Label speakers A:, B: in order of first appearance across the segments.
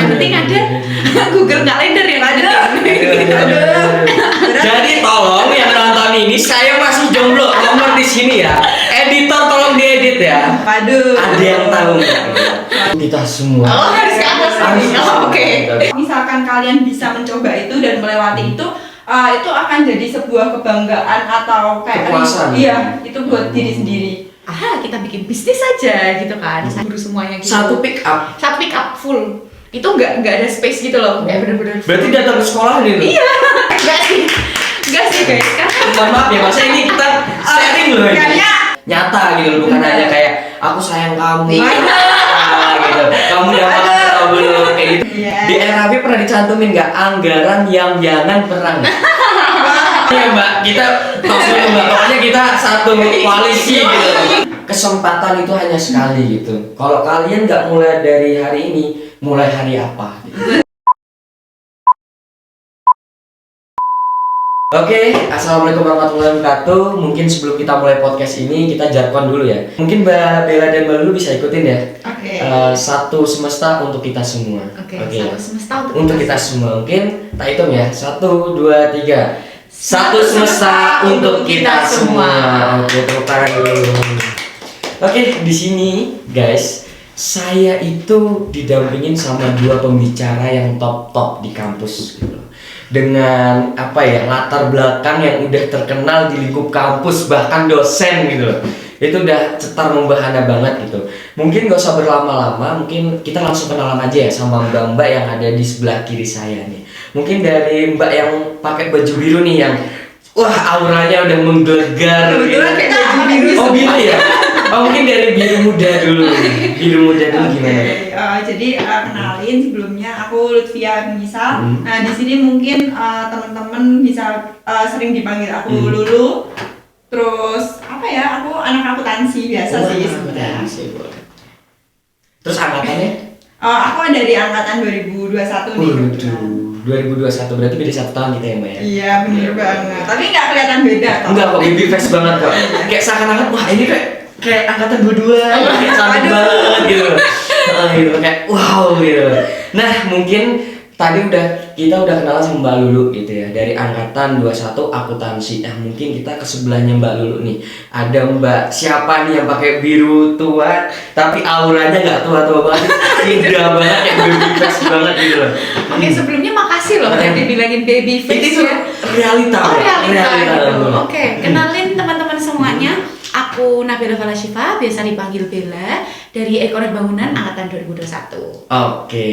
A: Yang penting ada Google Calendar yang ada.
B: Jadi tolong yang nonton ini, saya masih jomblo, nomor di sini ya. Editor tolong diedit ya.
C: Waduh.
B: Ada yang tahu nggak? Kita semua.
A: Oh, harus ke atas ini. Oh, oke.
C: Misalkan kalian bisa mencoba itu dan melewati itu akan jadi sebuah kebanggaan atau kayak
B: kepuasan.
C: Iya, itu buat diri sendiri.
A: Kita bikin bisnis aja gitu kan. Guru semuanya gitu.
B: Satu pick up.
A: Satu pick up full. Itu nggak ada space gitu loh. Kayak bener-bener.
B: Berarti datang ke sekolah nih.
A: Iya. Enggak sih guys.
B: Mohon maaf ya, masa ini kita sharing loh ini.
C: Kayaknya
B: Nyata gitu loh, bukan hanya kayak aku sayang kamu. Gitu. Kamu dapat atau belum kayak gitu. Di RAB pernah dicantumin nggak anggaran yang jangan perang? Ya Mbak, kita maksudnya Mbak, pokoknya kita satu koalisi gitu. Kesempatan itu hanya sekali gitu. Kalau kalian nggak mulai dari hari ini, mulai hari apa? Gitu. Oke, assalamualaikum warahmatullahi wabarakatuh. Mungkin sebelum kita mulai podcast ini, kita jargon dulu ya. Mungkin Mbak Bella dan Mbak Lulu bisa ikutin ya.
C: Oke.
B: Satu semesta untuk kita semua.
A: Oke,
B: ya.
A: satu semesta
B: Untuk kita semua. Mungkin tak hitung ya. 1, 2, 3. Satu semesta untuk kita semua. Oke, tepuk tangan dulu. Oke, di sini guys, saya itu didampingin sama dua pembicara yang top di kampus gitu. Dengan latar belakang yang udah terkenal di lingkup kampus, bahkan dosen gitu loh. Itu udah cetar membahana banget gitu. Mungkin gak usah berlama-lama, mungkin kita langsung kenalan aja ya sama mbak-mbak yang ada di sebelah kiri saya nih. Mungkin dari mbak yang pakai baju biru nih, yang auranya udah menggelegar gitu.
C: Kita biru.
B: Oh biru ya? Oh mungkin dari biru muda dulu. Biru muda dulu gimana?
C: Jadi kenalin, sebelumnya aku Lutfia Nisa. Nah di sini mungkin teman-teman bisa sering dipanggil aku Lulu. Terus aku anak akuntansi biasa sih sebenarnya.
B: Terus angkatannya?
C: Aku dari angkatan 2021 nih.
B: 2021 berarti beda 1 tahun kita ya Mbak ya?
C: Iya bener banget. Tapi nggak kelihatan beda kok.
B: Enggak kok, baby face banget kok. Kayak seakan-akan wah ini kayak angkatan 22, kayak cantik banget gitu. Gitu kayak wow gitu. Nah mungkin tadi kita udah kenalan sama Mbak Lulu gitu ya, dari angkatan 21 akuntansi. Nah mungkin kita ke sebelahnya Mbak Lulu nih. Ada Mbak siapa nih yang pakai biru tua tapi auranya nggak tua-tua banget, indah banget, kayak baby face banget gitu loh.
A: Oke, sebelumnya makasih loh udah dibilangin baby face
B: itu
A: ya.
B: realita.
A: Realita gitu. Oke, kenalin teman-teman semuanya. Aku Nabila Falashifa, biasa dipanggil Bella, dari Ekonomi Bangunan angkatan 2021.
B: Oke.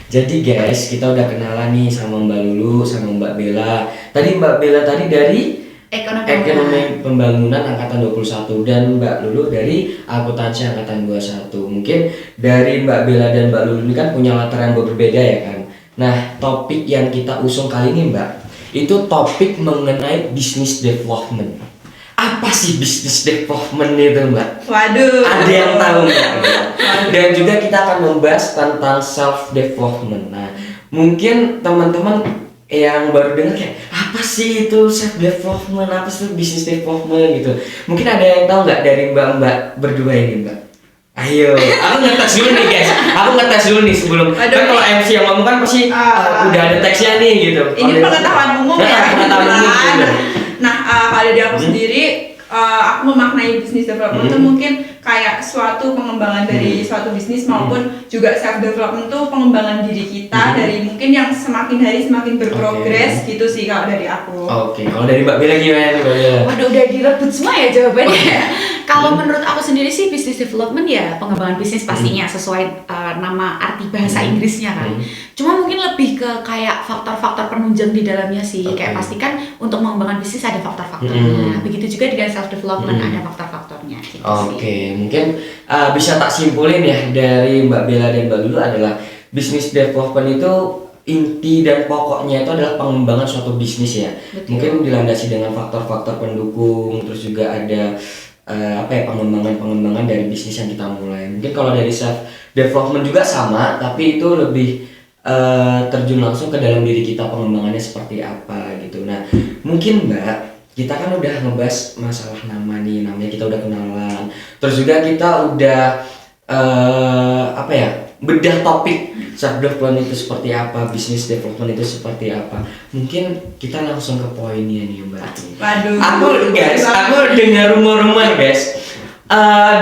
B: Jadi guys, kita udah kenalan nih sama Mbak Lulu, sama Mbak Bella. Tadi Mbak Bella dari Ekonomi Pembangunan angkatan 21 dan Mbak Lulu dari akuntansi angkatan 21. Mungkin dari Mbak Bella dan Mbak Lulu ini kan punya latar yang berbeda ya kan. Nah, topik yang kita usung kali ini Mbak, itu topik mengenai business development. Apa sih business development itu Mbak?
C: Waduh.
B: Ada yang tahu nggak? Dan juga kita akan membahas tentang self development. Nah, mungkin teman-teman yang baru dengar kayak apa sih itu self development, apa sih itu business development gitu. Mungkin ada yang tahu nggak dari mbak-mbak berdua ini Mbak? Ayo, aku ngetes dulu nih guys. Aku ngetes dulu nih sebelum. Kan kalau MC yang ngomong kan pasti udah ada teksnya nih gitu.
C: Ini pengetahuan umum ya.
B: Pengetahuan umum gitu.
C: Nah, kalau dari aku sendiri, aku memaknai business development itu mungkin kayak suatu pengembangan dari suatu bisnis maupun juga self development itu pengembangan diri kita dari mungkin yang semakin hari semakin berprogres gitu sih kalau dari aku.
B: Oke, kalau dari Mbak Bella gimana nih Mbak Bella?
A: Waduh, udah direbut semua ya jawabannya. Kalau menurut aku sendiri sih business development ya pengembangan bisnis pastinya sesuai nama arti bahasa Inggrisnya kan. Cuma mungkin lebih ke kayak faktor-faktor penunjang di dalamnya sih. Kayak pastikan untuk mengembangkan bisnis ada faktor-faktornya. Begitu juga dengan self development ada faktor-faktornya. Gitu
B: Oke, mungkin bisa tak simpulin ya dari Mbak Bella dan Mbak Lulu adalah business development itu inti dan pokoknya itu adalah pengembangan suatu bisnis ya.
A: Betul.
B: Mungkin dilandasi dengan faktor-faktor pendukung, terus juga ada pengembangan dari bisnis yang kita mulai. Mungkin kalau dari self development juga sama, tapi itu lebih terjun langsung ke dalam diri kita, pengembangannya seperti apa gitu. Nah, mungkin Mbak, kita kan udah ngebahas masalah nama nih, namanya kita udah kenalan. Terus juga kita udah bedah topik self development itu seperti apa, business development itu seperti apa. Mungkin kita langsung ke poinnya nih Mbak.
C: Waduh.
B: Aku dengar rumor-rumor guys,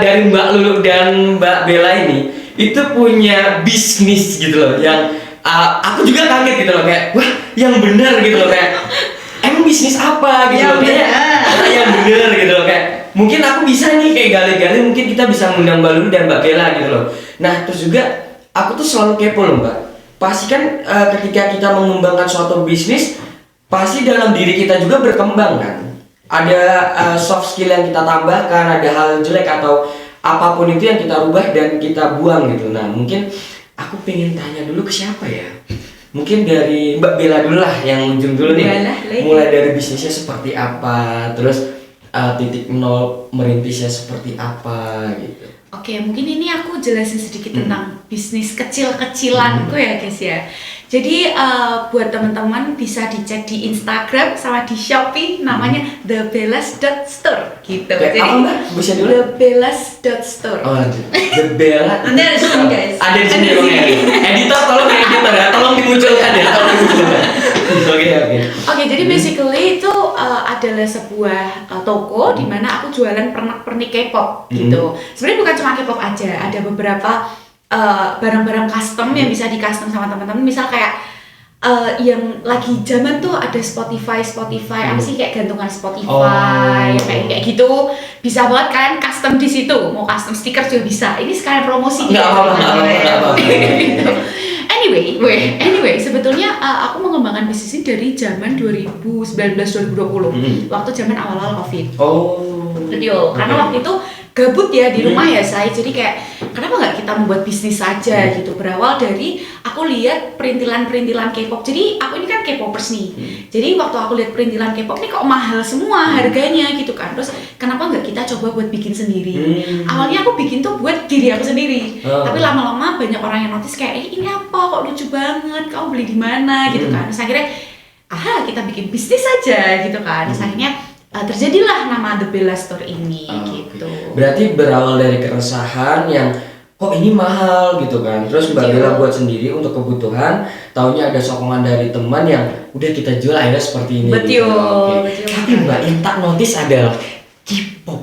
B: dari Mbak Lulu dan Mbak Bella ini itu punya bisnis gitu loh, yang aku juga kaget gitu loh, kayak wah yang benar gitu loh, kayak emang bisnis apa gitu loh, kayak yang benar gitu loh, kayak mungkin aku bisa nih kayak gali-gali, mungkin kita bisa mengundang Mbak Lulu dan Mbak Bella gitu loh. Nah terus juga aku tuh selalu kepo loh Mbak, pasti kan ketika kita mengembangkan suatu bisnis pasti dalam diri kita juga berkembang kan, ada soft skill yang kita tambahkan, ada hal jelek atau apapun itu yang kita rubah dan kita buang gitu. Nah mungkin aku pengen tanya dulu ke siapa ya, mungkin dari Mbak Bella dulu lah yang ujung dulu nih, mulai dari bisnisnya seperti apa, terus titik nol merintisnya seperti apa gitu.
A: Oke, mungkin ini aku jelasin sedikit tentang bisnis kecil-kecilanku ya guys ya. Jadi buat teman-teman bisa dicek di Instagram sama di Shopee, namanya thebelas.store gitu.
B: Kayak
A: jadi
B: apa Mbak? Bisa dulu ya?
A: thebelas.store.
B: Oh, The Bella.
C: Nanti ada di sini guys.
B: Ada di sini oke. Editor tolong ya, editor ya, tolong dimunculkan ya, tolong dimunculkan. Oke.
A: Oke, jadi basically itu adalah sebuah toko di mana aku jualan pernak-pernik K-pop gitu. Sebenarnya bukan cuma K-pop aja, ada beberapa barang-barang custom yang bisa di custom sama teman-teman. Misal kayak yang lagi zaman tuh ada Spotify apa sih, kayak gantungan Spotify kayak gitu, bisa banget kan custom di situ. Mau custom stiker juga bisa. Ini sekalian promosi.
B: Nggak apa-apa.
A: Gitu. Anyway, sebetulnya aku mengembangkan bisnis ini dari zaman 2019-2020, waktu zaman awal-awal COVID. Betul, karena waktu itu gabut ya di rumah ya saya, jadi kayak kenapa nggak kita membuat bisnis saja gitu. Berawal dari aku lihat perintilan-perintilan K-pop, jadi aku ini kan K-popers nih, jadi waktu aku lihat perintilan K-pop ini kok mahal semua harganya gitu kan, terus kenapa nggak kita coba buat bikin sendiri. Awalnya aku bikin tuh buat diri aku sendiri, tapi lama-lama banyak orang yang notice kayak ini apa kok lucu banget, kamu beli di mana gitu kan. Terus akhirnya kita bikin bisnis aja gitu kan. Terus akhirnya terjadilah nama The Bella Store ini gitu.
B: Berarti berawal dari keresahan yang kok ini mahal gitu kan, terus Mbak Bella buat sendiri untuk kebutuhan, taunya ada sokongan dari teman yang udah kita jual akhirnya seperti ini.
A: Betul.
B: Tapi Mbak yang tak notice adalah K-pop.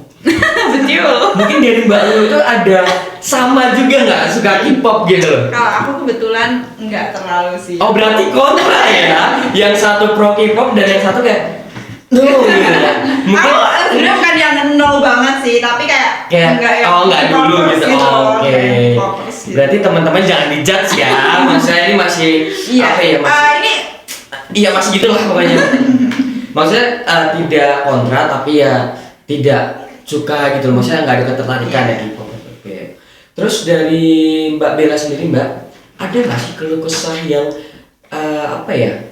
A: Betul.
B: Mungkin dari Mbak Lulu itu ada sama juga nggak suka K-pop gitu loh?
C: Kalau aku kebetulan nggak terlalu sih.
B: Oh berarti kontra ya? Yang satu pro K-pop dan yang satu kayak no gitu ya? Mungkin
C: Aku sebenarnya bukan yang nol banget sih, tapi kayak
B: nggak dulu gitu. Oke.
C: Gitu.
B: Berarti teman-teman jangan dijudge ya. Maksudnya ini masih apa ya? Iya masih gitulah pokoknya. Maksudnya tidak kontra tapi ya tidak suka gitu. Maksudnya nggak ada ketertarikan ya K-pop. Oke. Terus dari Mbak Bella sendiri Mbak, ada nggak sih keluh kesah yang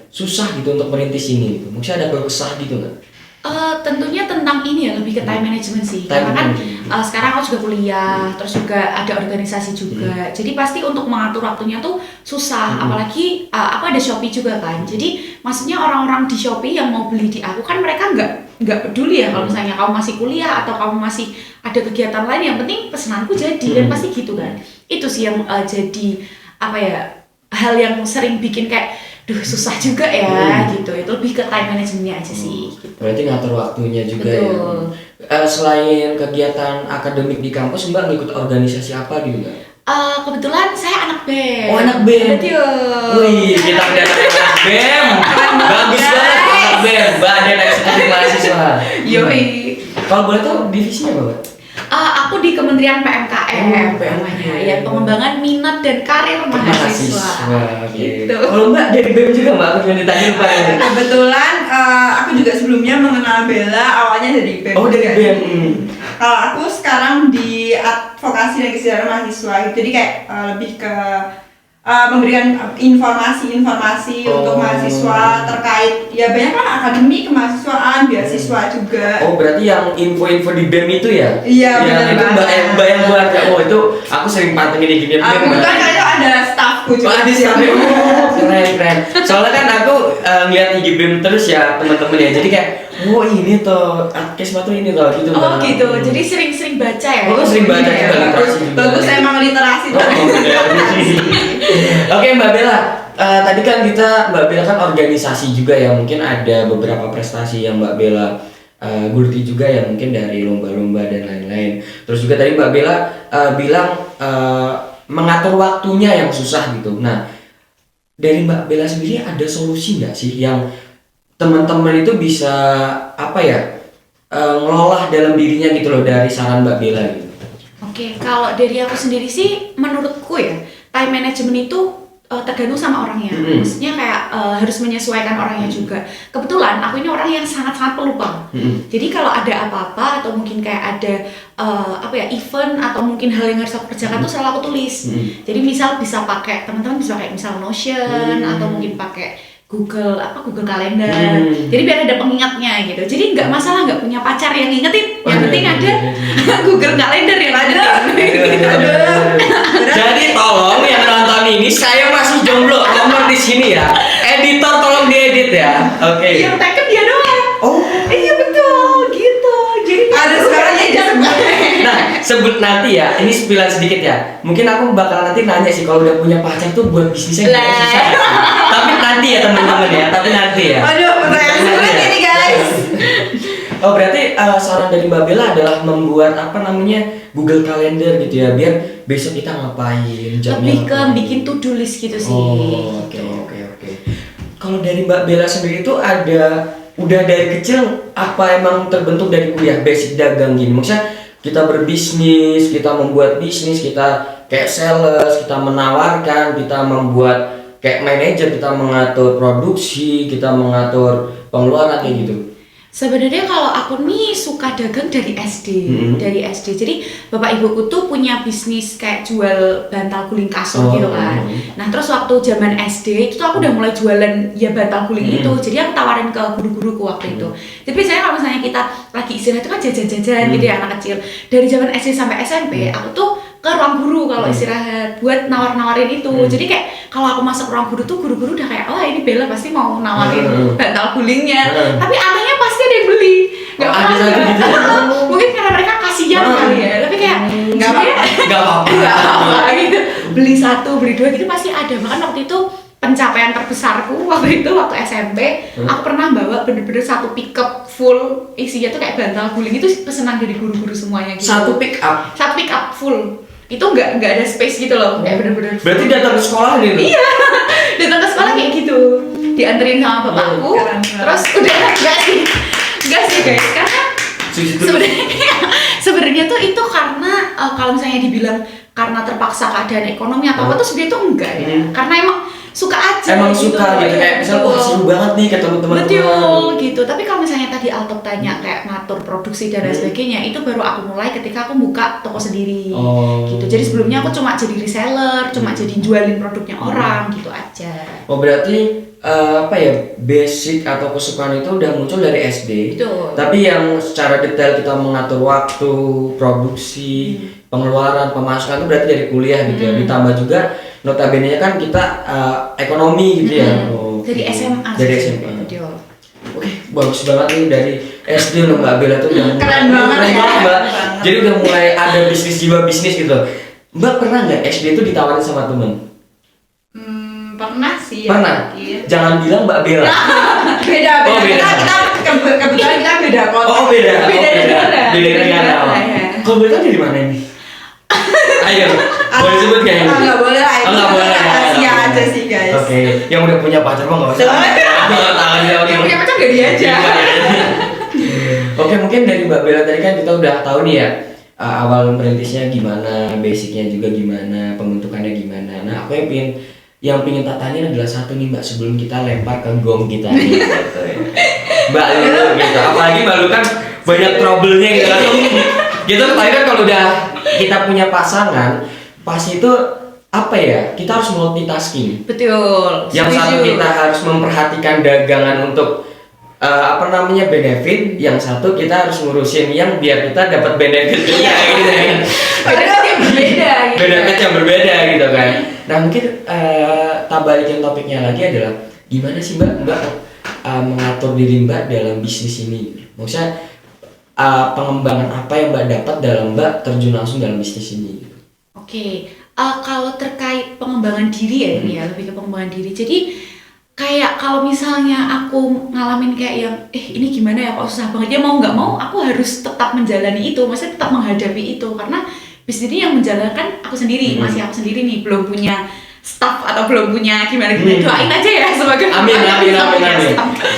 B: susah gitu untuk merintis ini gitu? Maksudnya ada keluh kesah gitu nggak?
A: Tentunya tentang ini ya, lebih ke time management sih. Karena kan sekarang aku juga kuliah, terus juga ada organisasi juga. Jadi pasti untuk mengatur waktunya tuh susah. Apalagi aku ada Shopee juga kan. Jadi maksudnya orang-orang di Shopee yang mau beli di aku kan mereka nggak peduli ya kalau misalnya kamu masih kuliah atau kamu masih ada kegiatan lain, yang penting pesananku jadi dan pasti gitu kan. Itu sih yang jadi hal yang sering bikin kayak susah juga ya gitu. Itu lebih ke time managementnya aja sih gitu.
B: Berarti ngatur waktunya juga.
A: Betul.
B: Ya. Selain kegiatan akademik di kampus Mbak ngikut organisasi apa gitu Mbak?
A: Kebetulan saya anak BEM.
B: Oh anak BEM.
A: Betul.
B: Wih kita udah anak BEM. Bagus banget anak BEM. Mbak ada eksekutif mahasiswa.
A: Yoi.
B: Kalau boleh tahu divisinya apa Mbak?
A: Aku di Kementerian PMKM namanya, ya pengembangan minat dan karir mahasiswa.
B: Gitu. Kalau Mbak dari BEM juga Mbak, aku cuma ditanya lupa ya.
C: Kebetulan aku juga sebelumnya mengenal Bella awalnya dari BEM.
B: Oh dari BEM.
C: Kalau aku sekarang di advokasi dan kesejahteraan mahasiswa, jadi kayak lebih ke memberikan informasi-informasi untuk mahasiswa terkait ya banyak kan akademi kemahasiswaan, beasiswa juga.
B: Oh berarti yang info-info di BEM itu ya?
C: Iya benar
B: itu Mbak yang buat ya. Oh itu aku sering pantengin di BEM.
C: Kebetulan kayak ada staffku
B: Oh,
C: juga.
B: ada sampai keren. Soalnya kan aku ngeliat IG BEM terus ya teman-teman ya. Jadi kayak, oh ini toh, Kesma tuh ini toh gitu.
A: Oh gitu, jadi sering baca ya?
B: Oh, sering baca
C: Iya,
B: juga literasi juga.
C: bagus emang literasi
B: Oh, bener. Oke Mbak Bella, tadi kan Mbak Bella kan organisasi juga ya, mungkin ada beberapa prestasi yang Mbak Bella geluti juga ya, mungkin dari lomba-lomba dan lain-lain. Terus juga tadi Mbak Bella bilang mengatur waktunya yang susah gitu. Nah, dari Mbak Bella sendiri ada solusi nggak sih yang teman-teman itu bisa apa ya ngelola dalam dirinya gitu loh, dari saran Mbak Bella gitu?
A: Oke, kalau dari aku sendiri sih, menurutku ya, time management itu tergantung sama orangnya. Maksudnya kayak harus menyesuaikan orangnya juga. Kebetulan aku ini orang yang sangat-sangat pelupa. Jadi kalau ada apa-apa atau mungkin kayak ada event atau mungkin hal yang harus aku kerjakan tuh selalu aku tulis. Jadi misal bisa pakai, teman-teman bisa pakai misal Notion atau mungkin pakai Google Kalender. Jadi biar ada pengingatnya gitu. Jadi nggak masalah nggak punya pacar yang ngingetin. Yang penting ada Google Kalender yang ngingetin.
B: Jadi tolong yang nonton ini, saya masih jomblo, nomor di sini ya. Editor tolong diedit ya. Oke.
A: Yang teken dia doang.
B: Oh.
A: Iya betul gitu. Jadi
C: Ada suaranya jangan.
B: Nah, sebut nanti ya. Ini spillan sedikit ya. Mungkin aku bakal nanti nanya sih kalau udah punya pacar tuh buat bisnisnya gimana susah. Tapi nanti ya teman-teman ya. Tapi nanti ya.
C: Aduh, pertanyaan sulit ini guys.
B: Oh berarti saran dari Mbak Bella adalah membuat Google Calendar gitu ya, biar besok kita ngapain, jamnya
A: lebih ke
B: ngapain.
A: bikin to-do list gitu sih.
B: Oh oke. Kalau dari Mbak Bella sendiri itu udah dari kecil apa emang terbentuk dari kuliah basic dagang gini? Maksudnya kita berbisnis, kita membuat bisnis, kita kayak sales, kita menawarkan, kita membuat kayak manajer, kita mengatur produksi, kita mengatur pengeluaran kayak gitu.
A: Sebenarnya kalau aku nih suka dagang dari SD, dari SD. Jadi bapak ibuku tuh punya bisnis kayak jual bantal guling kasur gitu kan. Nah terus waktu zaman SD itu tuh aku udah mulai jualan ya bantal guling itu. Jadi aku tawarin ke guru-guruku waktu itu. Tapi biasanya kalau misalnya kita lagi istirahat itu kan jajan-jajan gitu ya anak kecil. Dari zaman SD sampai SMP aku tuh ke ruang guru kalau istirahat buat nawar-nawarin itu. Jadi kayak kalau aku masuk ruang guru tuh guru-guru udah kayak oh ini Bella pasti mau nawarin bantal gulingnya. Tapi anehnya pasti ada yang beli. Nggak
B: ada
A: pernah.
B: satu gitu.
A: Mungkin karena mereka kasihan kali ya. Tapi kayak
C: Nggak apa-apa.
B: Nggak apa-apa.
A: nggak apa-apa gitu. Beli satu, beli dua gitu pasti ada. Bahkan waktu itu pencapaian terbesarku waktu SMP, aku pernah bawa bener-bener satu pickup full isinya tuh kayak bantal guling itu pesanan dari guru-guru semuanya gitu.
B: Satu pick up.
A: Satu pickup full. Itu nggak ada space gitu loh, kayak bener-bener.
B: Berarti datang ke sekolah gitu.
A: Iya, datang ke sekolah kayak gitu, dianterin sama bapakku,
C: Keren.
A: terus udah enggak sih guys, karena sebenarnya tuh itu karena kalau misalnya dibilang karena terpaksa keadaan ekonomi atau apa tuh sebenarnya tuh enggak ya, karena emang suka aja.
B: Emang suka gitu, kayak misalnya wah seru banget nih ketemu teman-teman.
A: Betul gitu. Tapi kalau misalnya tadi Altop tanya kayak ngatur produksi dan lain sebagainya, itu baru aku mulai ketika aku buka toko sendiri. Gitu. Jadi sebelumnya aku cuma jadi reseller, cuma jadi jualin produknya orang gitu aja.
B: Oh berarti basic atau kesukaan itu udah muncul dari SD.
A: Betul.
B: Tapi yang secara detail kita mengatur waktu, produksi, pengeluaran, pemasukan itu berarti dari kuliah gitu ya. Ditambah juga notabene kan kita ekonomi gitu ya. Oh,
A: Dari SMA.
B: Dari
A: sih.
B: SMA.
A: Betul.
B: Oke, bagus banget nih dari SD loh Mbak Bella tuh udah
C: Keren banget ya.
B: Mbak. Jadi udah mulai ada jiwa bisnis gitu. Mbak pernah nggak SD itu ditawarin sama temen?
C: Pernah sih ya.
B: Pernah.
C: Iya.
B: Jangan bilang Mbak Bella.
C: Beda.
B: Oh, beda.
C: Kebetulan kita beda kota.
B: Oh beda.
A: Beda negara.
B: Beda negara.
A: Ya.
B: Kalau Bella dari mana nih? Ayo, boleh sebut nggak ini?
C: Nggak boleh lah.
B: Oh, nggak boleh.
C: Rahasia aja sih guys.
B: Oke, yang udah punya pacar mah nggak usah. Nggak tahan dia.
A: Yang punya pacar gak dia aja.
B: Oke, mungkin dari Mbak Bella tadi kan kita udah tahu nih ya awal merintisnya gimana, basicnya juga gimana, pembentukannya gimana. Nah, aku yang pingin tak tanya adalah satu nih Mbak sebelum kita lempar ke gong kita nih. Gitu ya. Mbak Lulu gitu, apalagi Mbak Lulu kan banyak trouble-nya gitu kan. Gitu apalagi kan kalau udah kita punya pasangan, pasti itu apa ya, kita harus multitasking.
A: Betul.
B: Yang satu kita harus memperhatikan dagangan untuk benefit, yang satu kita harus ngurusin yang biar kita dapat benefitnya gitu kan.
A: Padahal dia yang berbeda gitu.
B: Beda match yang berbeda gitu kan. Nah mungkin tak balikin topiknya lagi adalah gimana sih Mbak mengatur diri Mbak dalam bisnis ini? Maksudnya pengembangan apa yang Mbak dapat dalam Mbak terjun langsung dalam bisnis ini?
A: Oke, kalau terkait pengembangan diri ya ini ya, lebih ke pengembangan diri. Jadi kayak kalau misalnya aku ngalamin kayak yang ini gimana ya, kok susah banget ya, mau nggak mau aku harus tetap menjalani itu, maksudnya tetap menghadapi itu, karena bisnis ini yang menjalankan aku sendiri, masih aku sendiri nih, belum punya staff atau belum punya gimana doain aja ya sebagai
B: amin.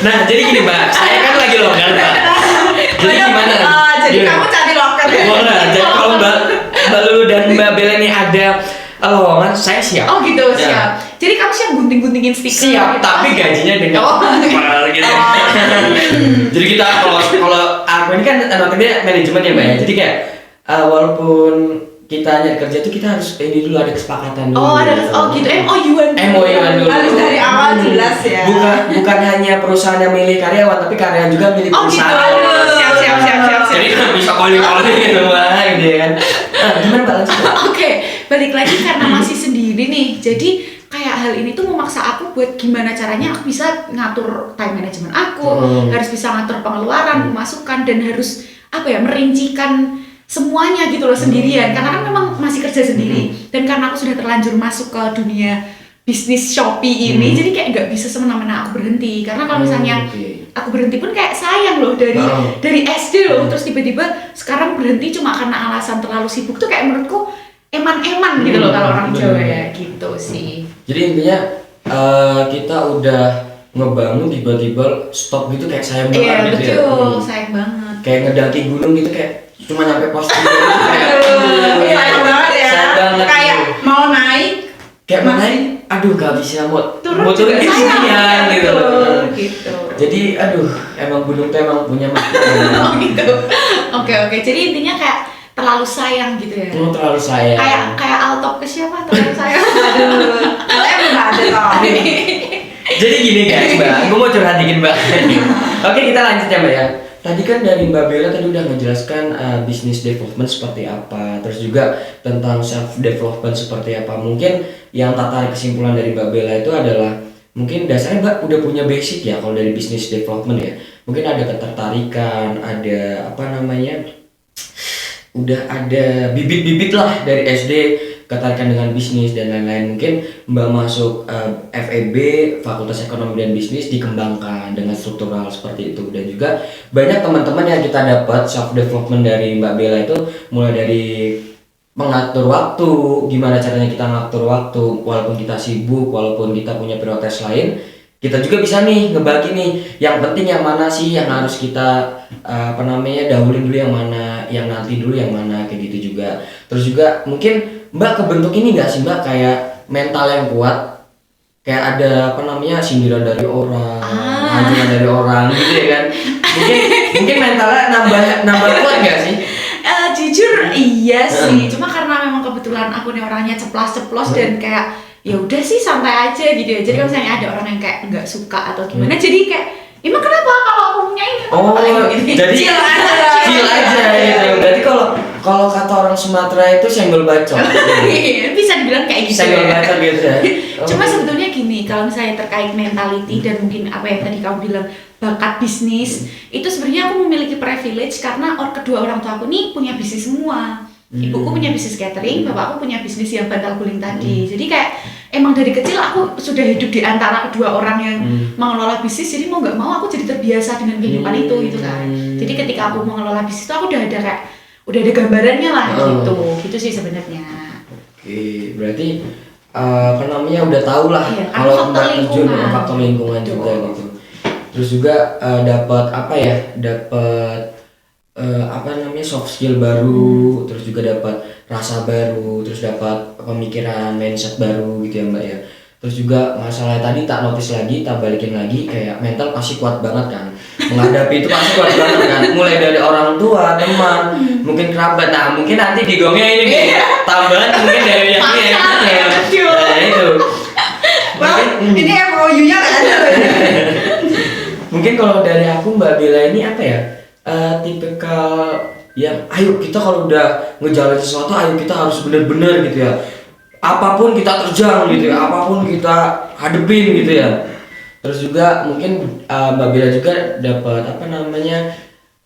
B: Nah jadi gini Mbak, saya kan lagi longgar Mbak. Jadi gimana?
C: Jadi kamu cari loker ya?
B: Boleh. Jadi kalau Mbak Lulu dan Mbak Bella ini ada lowongan, saya siap.
A: Oh gitu, siap. Jadi kamu siap gunting-guntingin stiker?
B: Siap,
A: gitu?
B: tapi gajinya dengan gitu. Jadi kita kalau aku ini kan notabene manajemen ya Mbak ya. Jadi kayak walaupun kita nyari kerja tuh kita harus ini dulu ada kesepakatan dulu.
A: Gitu. MOU-an dulu.
C: Harus dari awal jelas ya.
B: Bukan hanya perusahaan yang milih karyawan, tapi karyawan juga milih perusahaan.
A: Siap.
B: Jadi kan bisa calling gitu Mbak, gitu ya kan. Gimana Mbak lanjut?
A: Oke, balik lagi karena masih sendiri nih. Jadi kayak hal ini tuh memaksa aku buat gimana caranya aku bisa ngatur time management aku, harus bisa ngatur pengeluaran, pemasukan, dan harus merincikan semuanya gitu loh sendirian, karena kan memang masih kerja sendiri, dan karena aku sudah terlanjur masuk ke dunia bisnis Shopee ini, jadi kayak nggak bisa semena-mena aku berhenti, karena kalau misalnya aku berhenti pun kayak sayang loh dari SD loh, terus tiba-tiba sekarang berhenti cuma karena alasan terlalu sibuk tuh kayak menurutku eman-eman gitu loh kalau orang Jawa ya gitu sih.
B: Jadi intinya kita udah ngebangun tiba-tiba stop gitu kayak sayang banget
A: gitu
B: ya.
A: Iya betul, sayang banget.
B: Kayak ngedaki gunung gitu kayak cuma nyampe pos 3 gitu kayak
C: sayang banget ya.
B: sayang banget
C: Kayak
B: gitu.
C: mau naik
B: Kayak mau naik, aduh gak bisa mau
A: Turun
B: gitu
A: sayang,
B: gitu.
A: Gitu.
B: Jadi aduh emang gunung tuh emang punya makna.
A: Oh gitu. Oke. Jadi intinya kayak terlalu sayang gitu ya.
B: Terlalu sayang.
A: Kayak Altop ke siapa terlalu sayang.
C: Aduh, kalian udah ada toh.
B: Jadi gini guys Mbak, gue mau curhat dikit Mbak. Oke kita lanjut ya Mbak ya. Tadi kan dari Mbak Bella tadi udah menjelaskan bisnis development seperti apa, terus juga tentang self development seperti apa. Mungkin yang tak tarik kesimpulan dari Mbak Bella itu adalah mungkin dasarnya Mbak udah punya basic ya kalau dari bisnis development ya. Mungkin ada ketertarikan, ada udah ada bibit-bibit lah dari SD ketertarikan dengan bisnis dan lain-lain. Mungkin Mbak masuk FEB Fakultas Ekonomi dan Bisnis dikembangkan dengan struktural seperti itu, dan juga banyak teman-teman yang kita dapat self development dari Mbak Bella itu mulai dari mengatur waktu, gimana caranya kita ngatur waktu walaupun kita sibuk, walaupun kita punya prioritas lain, kita juga bisa nih ngebagi nih yang penting yang mana sih yang harus kita dahulin dulu yang mana, yang nanti dulu yang mana, kayak gitu juga. Terus juga mungkin Mbak kebentuk ini nggak sih Mbak kayak mental yang kuat, kayak ada sindiran dari orang, anjuran dari orang gitu ya kan? Mungkin mentalnya nambah kuat nggak sih?
A: Jujur iya sih, cuma karena memang kebetulan aku nih orangnya ceplas-ceplos dan kayak ya udah sih santai aja gitu ya. Jadi kalau misalnya ada orang yang kayak nggak suka atau gimana, jadi kayak emang kenapa kalau aku punya ini?
B: Jadi chill aja gitu. Berarti kalau kata orang Sumatera itu senggol bacot.
A: Bisa dibilang kayak gitu.
B: Senggol bacot gitu ya.
A: Cuma sebetulnya gini, kalau misalnya terkait mentality dan mungkin apa yang tadi kamu bilang bakat bisnis, itu sebenarnya aku memiliki privilege karena kedua orang tua aku nih punya bisnis semua. Ibuku punya bisnis catering, bapakku punya bisnis yang bantal guling tadi. Jadi kayak emang dari kecil aku sudah hidup di antara kedua orang yang mengelola bisnis, jadi mau nggak mau aku jadi terbiasa dengan kehidupan itu gitu kan. Jadi ketika aku mengelola bisnis itu aku udah ada gambarannya lah gitu sih sebenarnya.
B: Oke, berarti udah tahu lah kalau Mbak terjun faktor lingkungan juga gitu. Terus juga dapat soft skill baru, terus juga dapat rasa baru, terus dapat pemikiran mindset baru gitu ya Mbak ya. Terus juga masalah tadi tak notice lagi, tak balikin lagi, kayak mental pasti kuat banget kan. Menghadapi itu pasti kuat banget kan. Mulai dari orang tua, teman, mungkin kerabat. Nah, mungkin nanti di gongnya ini nih tambahan mungkin dari yang ini ya. Nah, itu.
C: Wah, ini MOU-nya kan ada.
B: Mungkin kalau dari aku Mbak Bella ini tipikal yang ayo kita kalau udah ngejalanin sesuatu ayo kita harus bener-bener gitu ya, apapun kita terjang gitu ya, apapun kita hadepin gitu ya. Terus juga mungkin Mbak Bella juga dapat apa namanya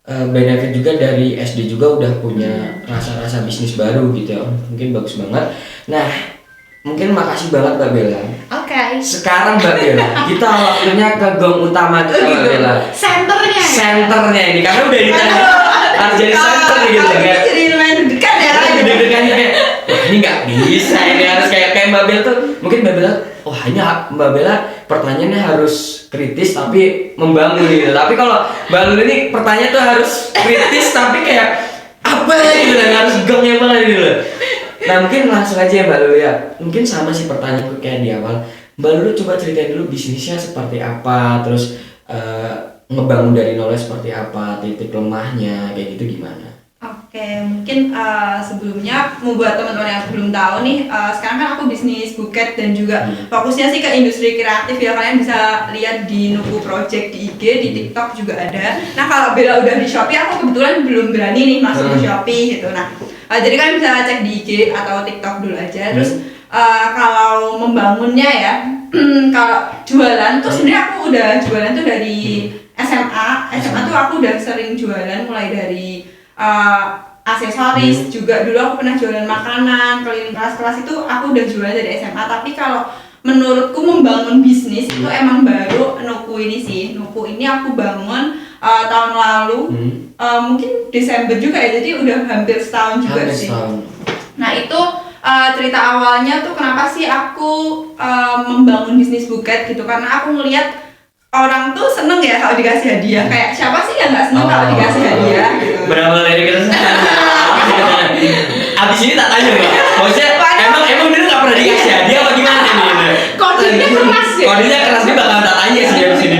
B: benefit juga dari SD juga udah punya rasa-rasa bisnis baru gitu ya, mungkin bagus banget. Nah mungkin makasih banget Mbak Bella.
A: Oke.
B: Sekarang Mbak Bella, kita waktunya ke gong utama kita Mbak Bella.
A: Senternya ya?
B: Senternya ini, karena udah ditanya harus jadi center gitu kan.
C: Jadi lumayan dekat ya.
B: Deg-degan kayak, wah ini nggak bisa, ini harus kayak Mbak Bella tuh. Mungkin Mbak Bella, wah ini Mbak Bella pertanyaannya harus kritis tapi membangun gitu. Tapi kalau Mbak Lulu ini pertanyaan tuh harus kritis tapi kayak apa gitu kan, harus gongnya banget gitu. Nah mungkin langsung aja ya Mbak Lulu ya. Mungkin sama sih pertanyaanku kayak di awal. Mbak Lulu coba ceritain dulu bisnisnya seperti apa, terus ngebangun dari nol seperti apa, titik lemahnya kayak gitu gimana?
C: Oke, mungkin sebelumnya buat teman-teman yang belum tahu nih, sekarang kan aku bisnis buket dan juga fokusnya sih ke industri kreatif ya. Kalian bisa lihat di Nuku Project di IG, di TikTok juga ada. Nah kalau Bella udah di Shopee, aku kebetulan belum berani nih masuk ke Shopee gitu. Nah jadi kalian bisa cek di IG atau TikTok dulu aja. Terus kalau membangunnya ya, kalau jualan tuh sebenarnya aku udah jualan tuh dari SMA tuh aku udah sering jualan mulai dari aksesoris, juga dulu aku pernah jualan makanan, keliling kelas-kelas itu aku udah jualan dari SMA. Tapi kalau menurutku membangun bisnis itu emang baru Nuku ini sih. Nuku ini aku bangun tahun lalu, mungkin Desember juga ya, jadi udah hampir setahun juga sih. Nah itu cerita awalnya tuh kenapa sih aku membangun bisnis buket gitu, karena aku ngelihat orang tuh seneng ya kalau dikasih hadiah. Kayak siapa sih yang nggak seneng kalau dikasih hadiah gitu.
B: Berawal dari keresahan. Abis ini tak tanya Mbak, maksudnya emang dia nggak pernah dikasih hadiah apa gimana nih?
A: Kodenya keras ya?
B: Kodenya keras, dia bakal tak tanya sih abis ini.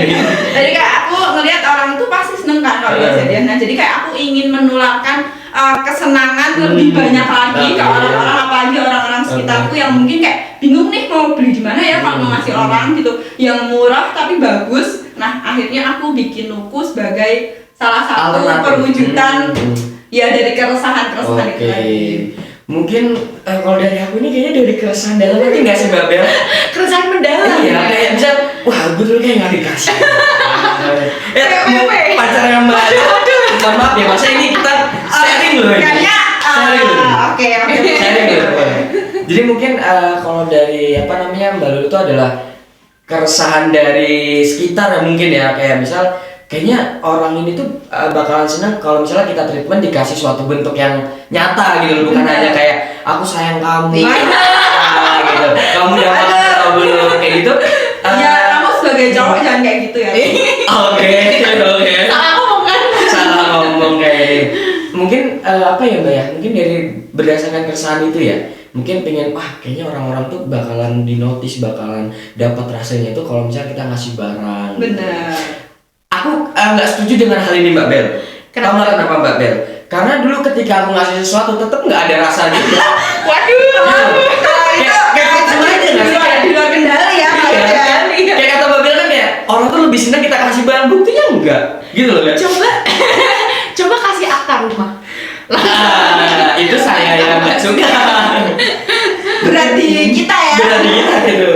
C: Jadi kayak aku ngelihat orang tuh pasti seneng kan kalau dikasih hadiah. Nah jadi kayak aku ingin menularkan kesenangan lebih banyak lagi ke orang-orang, apalagi orang-orang sekitarku yang mungkin kayak bingung nih mau beli di mana ya kalau mau ngasih orang gitu yang murah tapi bagus. Nah akhirnya aku bikin Nuku sebagai salah satu perwujudan ya dari keresahan itu tadi.
B: Mungkin kalau dari aku ini kayaknya dari keresahan dalam hati nggak sih Mbak Bella?
A: Keresahan mendalam.
B: Iya kayak bisa, wah gue dulu kayak nggak dikasih. Mau pacar yang baru. Mohon maaf ya, masa ini kita sharing loh ini.
C: Kayaknya oke.
B: Sharing loh. Jadi mungkin kalau dari apa namanya Mbak Lulu itu adalah keresahan dari sekitar ya mungkin ya, kayak misal kayaknya orang ini tuh bakalan senang kalau misalnya kita treatment dikasih suatu bentuk yang nyata gitu, bukan hanya kayak aku sayang kamu gitu, kamu udah makan atau belum kayak gitu.
C: Ya kamu sebagai cowok jangan kayak gitu ya.
B: Oke. Salah ngomong kayak mungkin apa ya Mbak ya, mungkin dari berdasarkan keresahan itu ya, mungkin pengen kayaknya orang-orang tuh bakalan dinotis, bakalan dapat rasanya itu kalau misalnya kita ngasih barang.
C: Benar.
B: Aku nggak setuju dengan hal ini Mbak Bel. Tahu nggak kenapa Mbak Bel? Karena dulu ketika aku ngasih sesuatu tetap nggak ada rasanya.
C: Waduh.
B: Kayak semuanya nggak sih?
C: Di luar kendali ya.
B: Kayak kata Mbak Bel kan kayak orang tuh lebih senang kita kasih barang, buktinya enggak, gitu loh kan?
A: Coba kasih akta rumah.
B: Itu saya yang nggak suka.
C: Berarti kita ya.
B: Berarti kita gitu.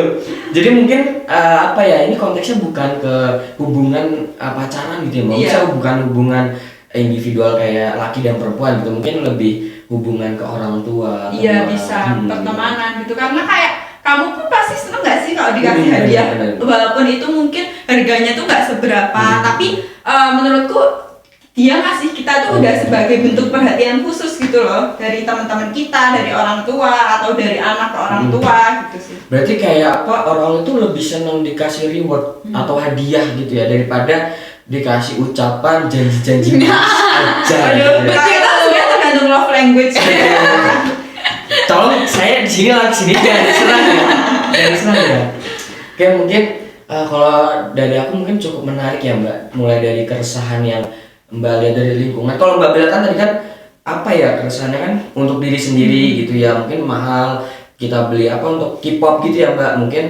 B: Jadi mungkin apa ya, ini konteksnya bukan ke hubungan pacaran gitu ya, bisa bukan hubungan individual kayak laki dan perempuan gitu, mungkin lebih hubungan ke orang tua.
C: Iya bisa pertemanan gitu, karena kayak kamu pun pasti seneng gak sih kalau dikasih hadiah, walaupun itu mungkin harganya tuh nggak seberapa, tapi menurutku dia ngasih kita tuh udah sebagai bentuk perhatian khusus gitu loh, dari teman-teman kita, dari orang tua atau dari anak ke orang tua gitu sih.
B: Berarti kayak apa, orang itu lebih senang dikasih reward atau hadiah gitu ya daripada dikasih ucapan janji-janji aja.
C: Aduh, kita sebenarnya tergantung love language.
B: Tolong saya di sini lagi sini jangan diserang ya. Kayak mungkin kalau dari aku mungkin cukup menarik ya Mbak, mulai dari keresahan yang Mbak lihat dari lingkungan. Kalau Mbak Bella kan tadi kan apa ya, keresahannya kan untuk diri sendiri gitu ya, mungkin mahal kita beli apa untuk K-pop gitu ya Mbak, mungkin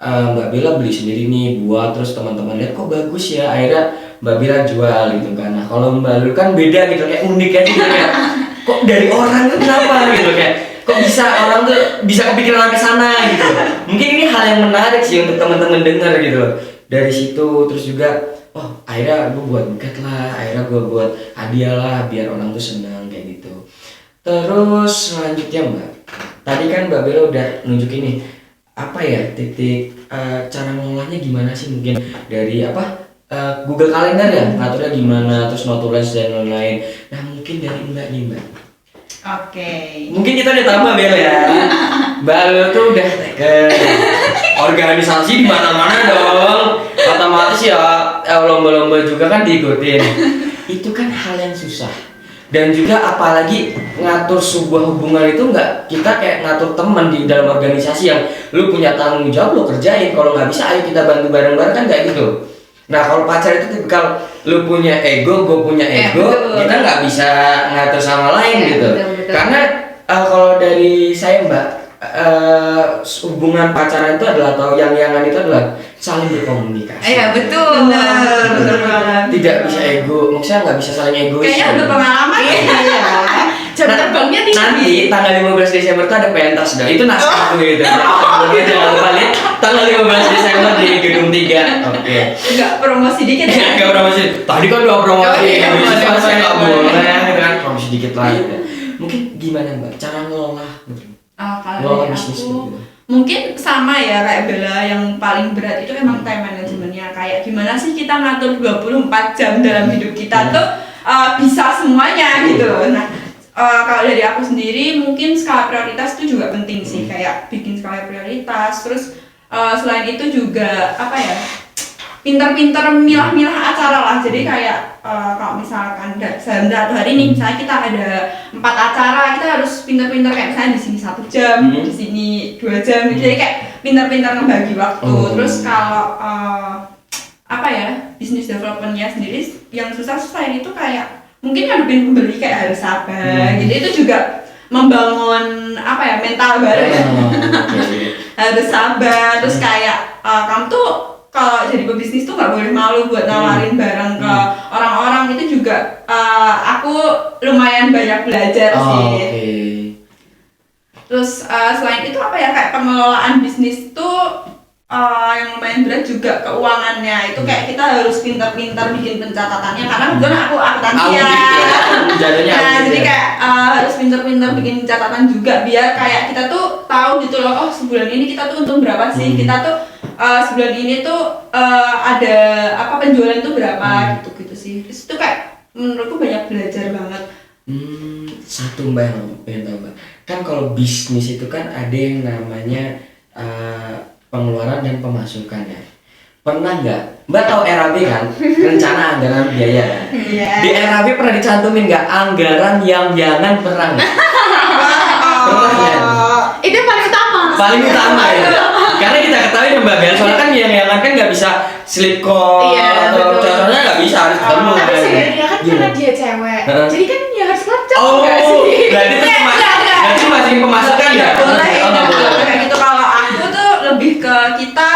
B: Mbak Bella beli sendiri nih buat, terus teman-teman lihat kok bagus ya, akhirnya Mbak Bila jual gitu kan. Nah kalau Mbak Lulu kan beda gitu, kayak unik aja gitu kayak kok dari orang tuh kenapa gitu, kayak kok bisa orang tuh bisa kepikiran ke sana gitu. Mungkin ini hal yang menarik sih untuk teman-teman dengar gitu. Dari situ terus juga oh akhirnya gue buat buket lah, akhirnya gue buat hadiah lah biar orang tuh senang kayak gitu. Terus selanjutnya Mbak, tadi kan Mbak Bella udah nunjukin nih apa ya titik cara ngolahnya gimana sih, mungkin dari apa Google Calendar ya ngaturnya gimana, terus notulenz dan lain-lain. Nah mungkin dari Mbak nih Mbak.
C: Oke.
B: Mungkin kita udah tambah Bel ya. Mbak Lu tuh udah ke organisasi di mana-mana dong. Otomatis ya lomba-lomba juga kan diikutin. Itu kan hal yang susah. Dan juga apalagi ngatur sebuah hubungan itu nggak kita kayak ngatur teman di dalam organisasi yang lu punya tanggung jawab lu kerjain, kalau nggak bisa ayo kita bantu bareng-bareng kan kayak gitu. Nah kalau pacar itu tipikal lu punya ego, gue punya ego, kita nggak bisa ngatur sama lain gitu.
A: Betul.
B: Karena kalau dari saya Mbak, hubungan pacaran itu adalah atau yang-yangan itu adalah saling berkomunikasi.
A: Iya betul.
C: Betul banget.
B: Tidak bisa ego, maksudnya nggak bisa saling egois.
C: Kayaknya udah pengalaman ya.
A: Jam terbangnya tinggi.
B: Nanti tanggal 15 Desember tuh ada pentas dah. Itu naskah gitu. Oke, jangan lupa lihat tanggal 15 Desember di Gedung 3. Oke.
C: Enggak promosi dikit ya.
B: Enggak promosi. Tadi kan udah promosi.
C: Oh, iya,
B: Bisa saya enggak
C: boleh.
B: boleh gitu kan promosi dikit lah gitu. Mungkin gimana Mbak cara ngelola gitu?
C: Kalau
B: Ngelola
C: dari
B: bisnis
C: aku
B: gitu.
C: mungkin sama ya kayak Bella, yang paling berat itu emang time managementnya. Kayak gimana sih kita ngatur 24 jam dalam hidup kita tuh bisa semuanya gitu loh. Nah kalau dari aku sendiri mungkin skala prioritas itu juga penting sih, kayak bikin skala prioritas. Terus selain itu juga apa ya, pintar-pintar milah-milah acara lah. Jadi kayak kalau misalkan satu hari ini misalnya kita ada 4 acara, kita harus pintar-pintar kayak misalnya di sini 1 jam, di sini 2 jam. Jadi kayak pintar-pintar ngebagi waktu. Terus kalau apa ya, business developmentnya sendiri yang susah-susah itu kayak mungkin ngadepin pembeli kayak harus sabar. Jadi itu juga membangun apa ya, mental baru ya. Harus sabar. Terus kayak kamu tuh kalau jadi pebisnis tuh nggak boleh malu buat nawarin barang ke orang-orang. Itu juga aku lumayan banyak belajar sih. Terus selain itu apa ya, kayak pengelolaan bisnis tuh yang lumayan berat juga keuangannya. Itu kayak kita harus pintar-pintar bikin pencatatannya, karena kebetulan aku akuntansi ya. Nah jadi kayak harus pintar-pintar bikin catatan juga biar kayak kita tuh tahu gitu loh, oh sebulan ini kita tuh untung berapa sih, kita tuh sebulan ini tuh ada apa penjualan tuh berapa gitu sih. Terus itu kayak menurutku banyak belajar banget.
B: Satu Mbak yang pengen tahu Mbak, kan kalau bisnis itu kan ada yang namanya pengeluaran dan pemasukan ya. Pernah nggak Mbak tahu RAB kan, rencana anggaran biaya kan? Di RAB pernah dicantumin nggak anggaran yang jangan pernah nggak? Pernah nggak?
A: Itu yang paling utama.
B: Paling utama ya. Karena kita ketahui ya Mbak Bel, soalnya kan yang kan nggak bisa slip call atau contohnya nggak bisa, harus ketemu.
A: Tapi sebenarnya kan karena dia cewek, jadi kan ya harus laptop nggak sih?
B: Berarti itu masih pemasukan ya?
C: Boleh kayak gitu. Kalau aku tuh lebih ke kita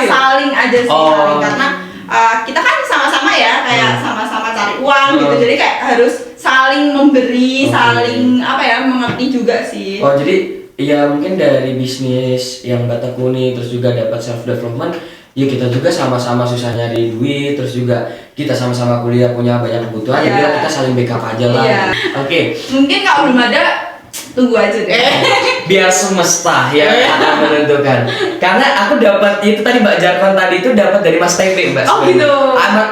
C: saling aja sih, saling, karena kita kan sama-sama ya, kayak sama-sama cari uang gitu. Jadi kayak harus saling memberi, saling apa ya, mengerti juga sih.
B: Oh jadi ya mungkin dari bisnis yang Mbak tekuni terus juga dapat self development, ya kita juga sama-sama susah nyari duit, terus juga kita sama-sama kuliah punya banyak kebutuhan, jadi kita saling backup aja lah. Oke.
C: Mungkin kalau belum ada, tunggu aja deh.
B: Biar semesta yang akan menentukan. Karena aku dapat itu tadi Mbak Jarkon tadi itu dapat dari Mas TB Mbak.
A: Oh gitu.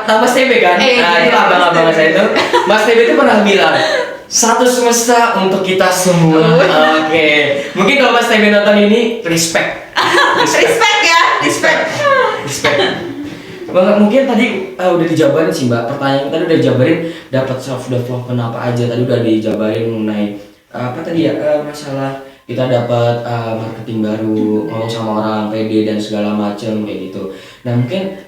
B: Tahu Mas TB kan? Nah itu abang-abang saya itu. Mas TB itu pernah bilang, satu semesta untuk kita semua. Oke. Mungkin kalau Mas TB nonton ini, respect.
C: Respect ya, respect.
B: Bang, mungkin tadi udah dijabarin sih Mbak. Pertanyaan tadi udah dijabarin, dapat self development apa aja tadi udah dijabarin mengenai apa tadi ya, masalah kita dapat marketing baru, ngomong sama orang, PD dan segala macam kayak gitu. Nah mungkin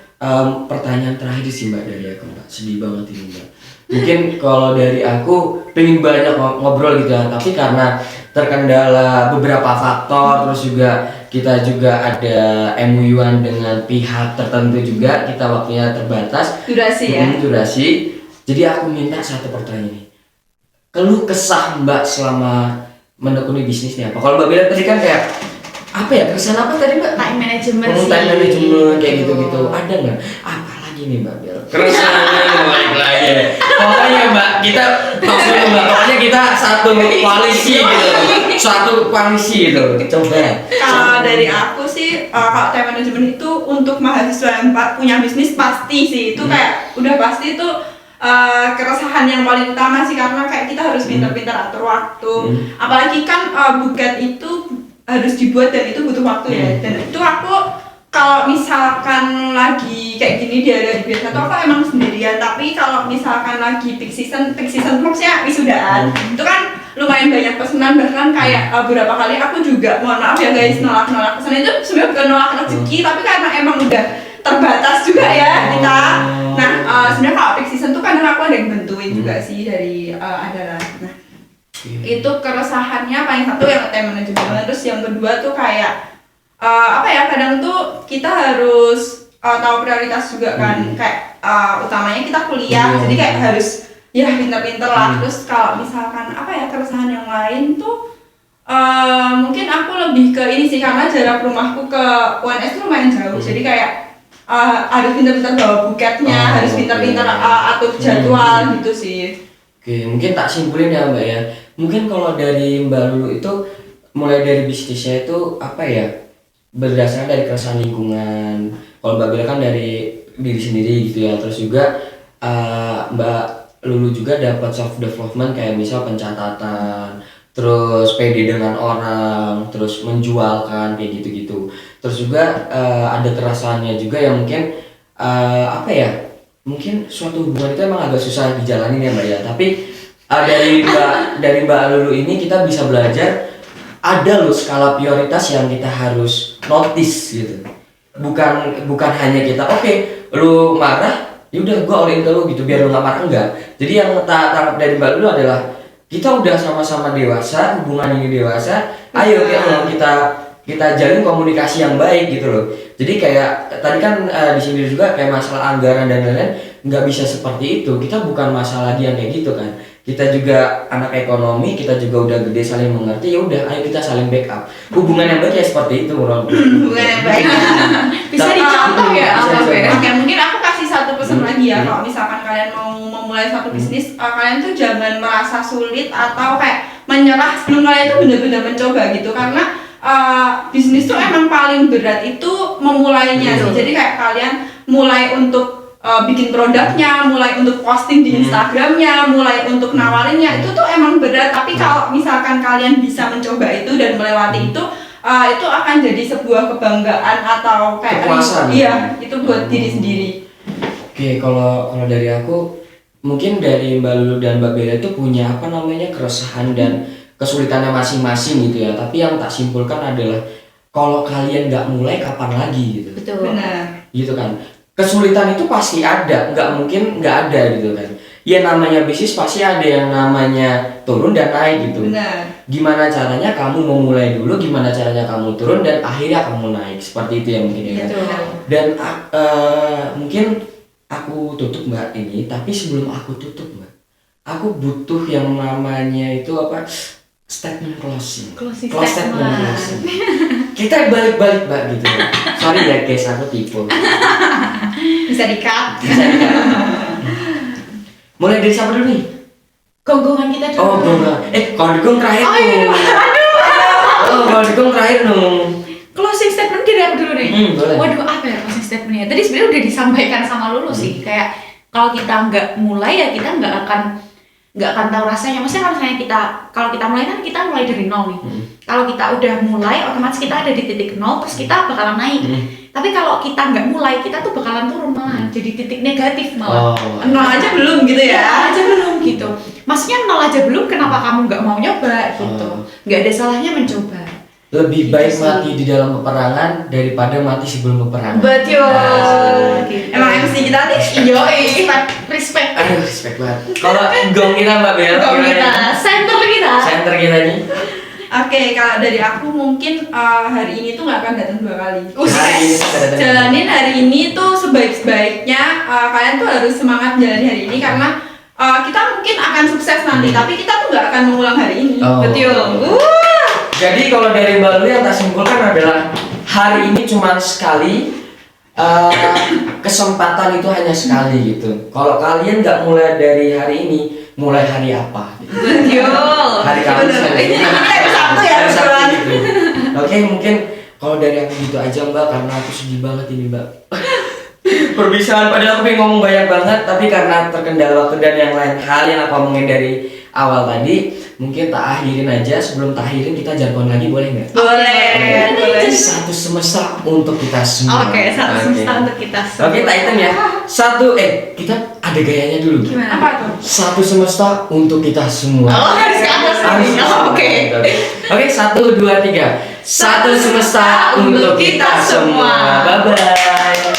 B: pertanyaan terakhir sih Mbak dari aku Mbak, sedih banget ini Mbak. Mungkin kalau dari aku pengen banyak ngobrol gitu ya, tapi karena terkendala beberapa faktor, terus juga kita juga ada MOU-an dengan pihak tertentu juga, kita waktunya terbatas.
C: Durasi ya.
B: Durasi. Jadi aku minta satu pertanyaan ini. Keluh kesah Mbak selama menekuni bisnisnya apa? Kalau Mbak Bella tadi kan kayak apa ya, kesan apa tadi Mbak?
A: Time management sih.
B: Time management kayak gitu-gitu. Ada nggak? Apa lagi nih Mbak Bella? Keresahannya balik lagi. Pokoknya Mbak, kita maksudnya Mbak, pokoknya kita satu koalisi gitu. Satu koalisi gitu. Coba.
C: Kalau dari aku sih, kalau time management itu untuk mahasiswa yang punya bisnis pasti sih itu kayak udah pasti itu keresahan yang paling utama sih, karena kayak kita harus pintar-pintar atur waktu. Apalagi kan buket itu harus dibuat dan itu butuh waktu ya. Dan itu aku kalau misalkan lagi kayak gini di hari biasa tuh aku emang sendirian, tapi kalau misalkan lagi peak season maksudnya wisudaan, itu kan lumayan banyak pesanan, bahkan kayak beberapa kali aku juga, mohon maaf ya guys, nolak pesanan itu sebenarnya bukan nolak rezeki, tapi karena emang udah terbatas juga ya kita. Nah sebenarnya kalau peak season tuh kadang aku ada yang bantuin juga sih dari adalah. Nah itu keresahannya paling satu yang time management. Terus yang kedua tuh kayak apa ya, kadang tuh kita harus tahu prioritas juga kan, kayak utamanya kita kuliah, jadi kayak harus ya pinter-pinter lah. Terus kalau misalkan apa ya, keresahan yang lain tuh mungkin aku lebih ke ini sih, karena jarak rumahku ke UNS tuh lumayan jauh, jadi kayak harus pinter-pinter bawa buketnya, harus pinter-pinter atur jadwal gitu sih.
B: Oke, mungkin tak simpulin ya Mbak ya. Mungkin kalau dari Mbak Lulu itu mulai dari bisnisnya itu apa ya, berdasarkan dari keresahan lingkungan. Kalau Mbak Bella kan dari diri sendiri gitu ya. Terus juga Mbak Lulu juga dapat self development kayak misal pencatatan, terus pede dengan orang, terus menjualkan kayak gitu-gitu. Terus juga ada keresahannya juga yang mungkin apa ya, mungkin suatu hubungan itu emang agak susah dijalanin ya Mbak ya. Tapi dari Mbak Lulu ini kita bisa belajar ada loh skala prioritas yang kita harus notice gitu. Bukan hanya kita oke, lu marah, yaudah gua all in ke lu gitu biar lu nggak marah, enggak. Jadi yang tangkap dari Mbak Lulu adalah kita udah sama-sama dewasa, hubungan ini dewasa, ayo kita jalin komunikasi yang baik gitu loh. Jadi kayak tadi kan di sini juga kayak masalah anggaran dan lain-lain nggak bisa seperti itu. Kita bukan masalah dia kayak gitu kan. Kita juga anak ekonomi, kita juga udah gede saling mengerti. Ya udah, ayo kita saling backup. Hubungan yang baik ya seperti itu, Ron.
C: Hubungan yang baik.
A: Bisa dicontoh ya apa beda?
C: Oke, mungkin aku kasih satu pesan lagi ya. Kalau misalkan kalian mau memulai satu bisnis, kalian tuh jangan merasa sulit atau kayak menyerah sebelum kalian tuh benar-benar mencoba gitu, karena bisnis tuh emang paling berat itu memulainya sih. Jadi kayak kalian mulai untuk bikin produknya, mulai untuk posting di Instagramnya, mulai untuk nawarinnya, itu tuh emang berat. Tapi kalau misalkan kalian bisa mencoba itu dan melewati itu akan jadi sebuah kebanggaan atau kayak
B: kepuasan.
C: Iya, itu buat diri sendiri.
B: Oke, kalau dari aku mungkin dari Mbak Lulu dan Mbak Bella itu punya apa namanya keresahan dan kesulitannya masing-masing gitu ya. Tapi yang tak simpulkan adalah kalau kalian nggak mulai kapan lagi gitu.
A: Betul.
C: Benar.
B: Gitu kan. Kesulitan itu pasti ada, nggak mungkin nggak ada gitu kan. Ya namanya bisnis pasti ada yang namanya turun dan naik gitu.
C: Benar.
B: Gimana caranya kamu memulai dulu, gimana caranya kamu turun dan akhirnya kamu naik, seperti itu ya mungkin ya.
A: Betul.
B: Dan mungkin aku tutup Mbak ini, tapi sebelum aku tutup Mbak, aku butuh yang namanya itu apa? Statement closing.
A: Closing
B: statement
A: statement.
B: closing. Kita balik-balik Mbak gitu. Sorry ya guys, aku tipu.
C: Bisa di-cut.
B: Mulai dari siapa dulu nih?
A: Gonggongan kita dulu.
B: Oh, gonggongan. Kalau digong terakhir
A: Oh iya,
B: dong. Oh, kalau digong terakhir dong.
A: Closing statement dari aku dulu nih.
B: Boleh.
A: Waduh, apa ya closing statementnya? Tadi sebenarnya udah disampaikan sama Lulu sih. Kayak kalau kita nggak mulai ya kita nggak akan tahu rasanya. Maksudnya kalau kita mulai kan kita mulai dari nol nih. Kalau kita udah mulai, otomatis kita ada di titik nol, terus kita bakalan naik. Tapi kalau kita nggak mulai, kita tuh bakalan turun malah, jadi titik negatif malah.
C: Nol aja belum gitu ya?
A: Nol aja belum gitu. Maksudnya nol aja belum, kenapa kamu nggak mau nyoba gitu? Nggak ada salahnya mencoba.
B: Lebih
A: Gitu
B: baik
A: sih.
B: mati di dalam peperangan daripada mati sebelum peperangan.
A: Betul. Gitu.
C: Emang MC kita nih?
A: Yoi, respect.
B: Respect banget. Kalau gong kita Mbak Bella,
A: Gong kita, center kita.
B: center kita nih.
C: Oke, kalau dari aku mungkin hari ini tuh nggak akan datang 2 kali.
B: Hari ini tuh nggak datang.
C: Jalanin hari ini tuh sebaik-baiknya. Kalian tuh harus semangat jalani hari ini karena kita mungkin akan sukses nanti, tapi kita tuh nggak akan mengulang hari ini.
B: Oh.
A: Betul.
B: Jadi kalau dari Mbak Luli yang tak simpulkan adalah hari ini cuma sekali, kesempatan itu hanya sekali gitu. Kalau kalian nggak mulai dari hari ini, mulai hari apa? Gitu.
A: Betul.
B: Hari Kamis
A: Ini hari Sabtu ya,
B: hari Sabtu
A: kebetulan.
B: gitu. Oke, mungkin kalau dari aku gitu aja Mbak, karena aku sedih banget ini Mbak. Perpisahan, padahal aku pengen ngomong banyak banget, tapi karena terkendala waktu dan yang lain hal yang aku omongin dari awal tadi, mungkin tak akhirin aja. Sebelum tak akhirin kita jargon lagi, boleh nggak?
A: Boleh.
B: Satu semesta untuk kita semua.
A: Oke, satu semesta untuk kita semua.
B: Oke, tak hitung ya. Kita ada gayanya dulu.
A: Gimana?
C: Apa tuh?
B: Satu semesta untuk kita semua.
A: Oh, harus ke atas
B: Harus.
A: ini. Oh, oke.
B: Oke, 1, 2, 3. Satu semesta untuk kita semua. Bye bye.